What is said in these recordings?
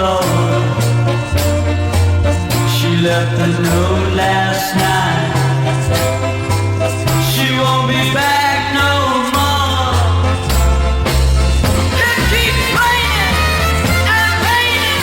floor. She left a note last night. She won't be back no more. Just keep playing and playing,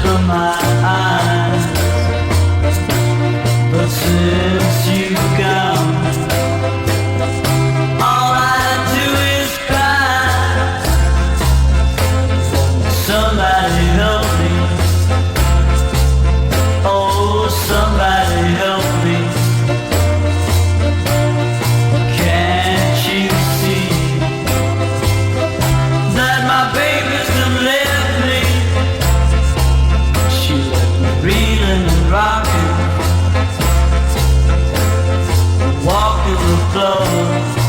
from my eyes. But since you've gone, all I do is cry. Somebody help me. Oh, somebody help me. Can't you see that my baby's done left me? Reeling and rocking, walking the floor.